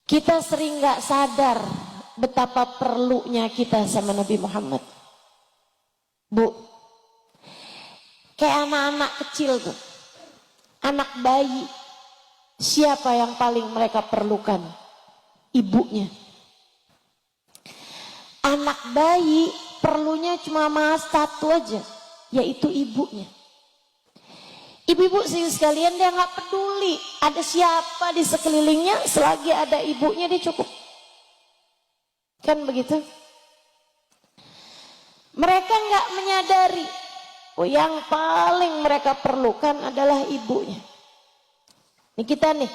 Kita sering gak sadar betapa perlunya kita sama Nabi Muhammad. Bu, kayak anak-anak kecil tuh, anak bayi, siapa yang paling mereka perlukan? Ibunya. Anak bayi perlunya cuma satu aja, yaitu ibunya. Ibu-ibu sekalian, dia nggak peduli ada siapa di sekelilingnya, selagi ada ibunya dia cukup. Kan begitu? Mereka nggak menyadari, oh yang paling mereka perlukan adalah ibunya. Ini kita nih,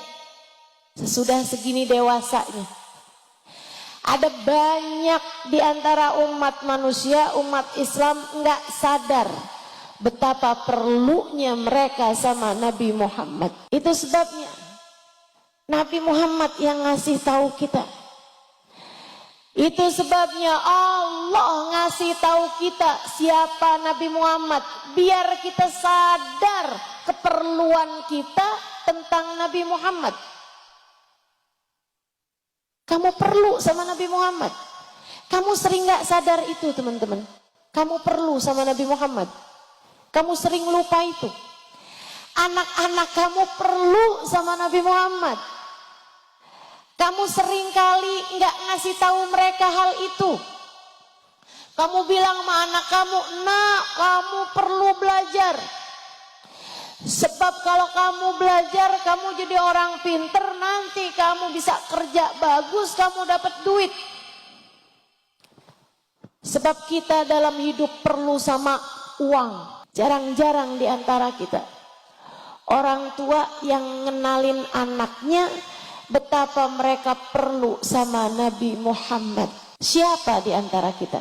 sesudah segini dewasanya, ada banyak di antara umat manusia, umat Islam nggak sadar betapa perlunya mereka sama Nabi Muhammad. Itu sebabnya Nabi Muhammad yang ngasih tahu kita. Itu sebabnya Allah ngasih tahu kita siapa Nabi Muhammad, biar kita sadar keperluan kita tentang Nabi Muhammad. Kamu perlu sama Nabi Muhammad. Kamu sering gak sadar itu, teman-teman? Kamu perlu sama Nabi Muhammad. Kamu sering lupa itu. Anak-anak kamu perlu sama Nabi Muhammad. Kamu sering kali gak ngasih tahu mereka hal itu. Kamu bilang sama anak kamu, nak, kamu perlu belajar. Sebab kalau kamu belajar, kamu jadi orang pinter, nanti kamu bisa kerja bagus, kamu dapat duit. Sebab kita dalam hidup perlu sama uang. Jarang-jarang di antara kita orang tua yang ngenalin anaknya betapa mereka perlu sama Nabi Muhammad. Siapa di antara kita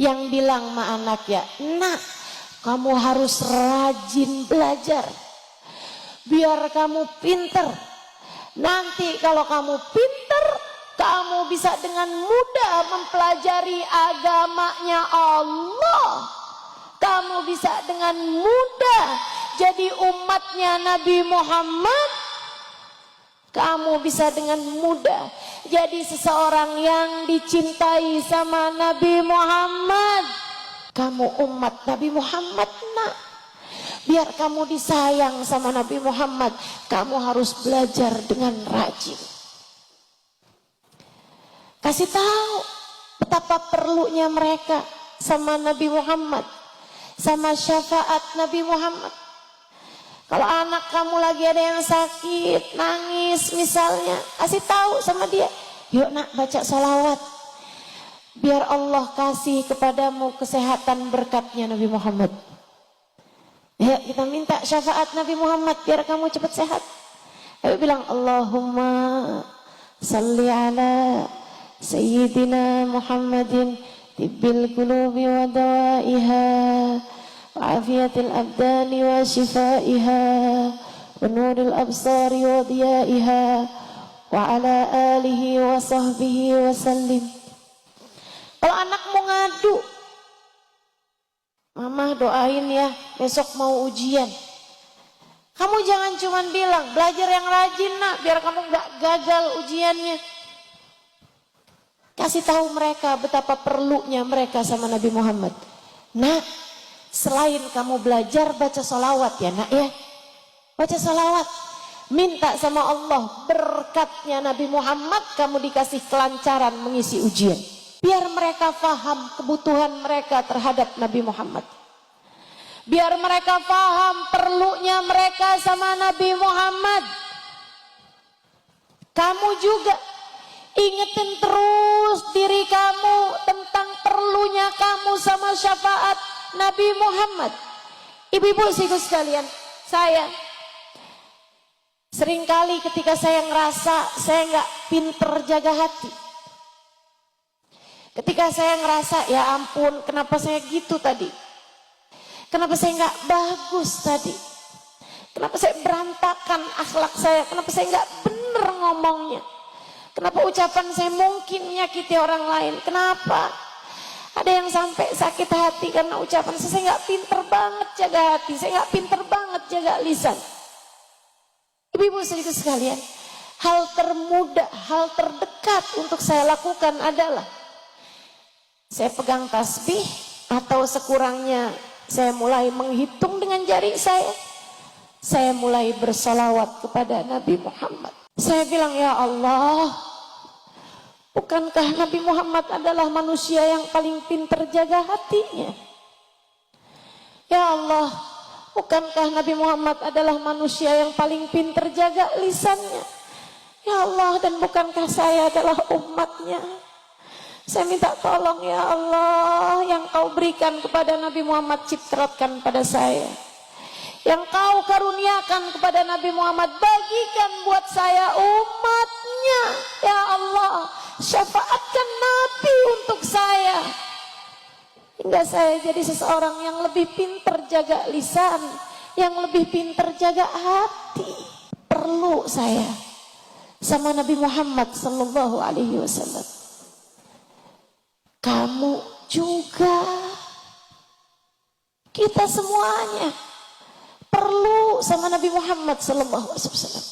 yang bilang sama anaknya, nak, kamu harus rajin belajar biar kamu pinter. Nanti kalau kamu pinter, kamu bisa dengan mudah mempelajari agamanya Allah. Kamu bisa dengan mudah jadi umatnya Nabi Muhammad. Kamu bisa dengan mudah jadi seseorang yang dicintai sama Nabi Muhammad. Kamu umat Nabi Muhammad, nak. Biar kamu disayang sama Nabi Muhammad, kamu harus belajar dengan rajin. Kasih tahu betapa perlunya mereka sama Nabi Muhammad, sama syafaat Nabi Muhammad. Kalau anak kamu lagi ada yang sakit, nangis misalnya, kasih tahu sama dia, yuk nak baca sholawat, biar Allah kasih kepadamu kesehatan berkatnya Nabi Muhammad. Ya, kita minta syafaat Nabi Muhammad biar kamu cepat sehat. Ayo bilang, Allahumma salli ala Sayyidina Muhammadin tibbil qulubi wa dawaiha wa afiyatil abdani wa shifaiha wa nuril absari wa diyaiha wa ala alihi wa sahbihi wa sallim. Kalau anakmu ngadu, mama doain ya besok mau ujian. Kamu jangan cuma bilang belajar yang rajin nak biar kamu gak gagal ujiannya. Kasih tahu mereka betapa perlunya mereka sama Nabi Muhammad. Nah, selain kamu belajar, baca sholawat ya nak ya. Baca sholawat. Minta sama Allah berkatnya Nabi Muhammad, kamu dikasih kelancaran mengisi ujian. Biar mereka faham kebutuhan mereka terhadap Nabi Muhammad. Biar mereka faham perlunya mereka sama Nabi Muhammad. Kamu juga ingetin terus diri kamu tentang perlunya kamu sama syafaat Nabi Muhammad. Ibu-ibu sekalian, saya seringkali ketika saya ngerasa saya nggak pinter jaga hati, ketika saya ngerasa ya ampun kenapa saya gitu tadi, kenapa saya nggak bagus tadi, kenapa saya berantakan akhlak saya, kenapa saya nggak bener ngomongnya, kenapa ucapan saya mungkin menyakiti orang lain, kenapa ada yang sampai sakit hati karena ucapan saya nggak pinter banget jaga hati, saya nggak pinter banget jaga lisan. Ibu-ibu sekalian, hal termudah, hal terdekat untuk saya lakukan adalah saya pegang tasbih atau sekurangnya saya mulai menghitung dengan jari saya. Saya mulai bersalawat kepada Nabi Muhammad. Saya bilang, ya Allah, bukankah Nabi Muhammad adalah manusia yang paling pintar jaga hatinya? Ya Allah, bukankah Nabi Muhammad adalah manusia yang paling pintar jaga lisannya? Ya Allah, dan bukankah saya adalah umatnya? Saya minta tolong ya Allah, yang kau berikan kepada Nabi Muhammad ciptakan pada saya. Yang kau karuniakan kepada Nabi Muhammad bagikan buat saya umatnya. Ya Allah, syafaatkan Nabi untuk saya. Hingga saya jadi seseorang yang lebih pintar jaga lisan, yang lebih pintar jaga hati. Perlu saya sama Nabi Muhammad sallallahu alaihi wasallam. Kamu juga, kita semuanya perlu sama Nabi Muhammad sallallahu alaihi wasallam.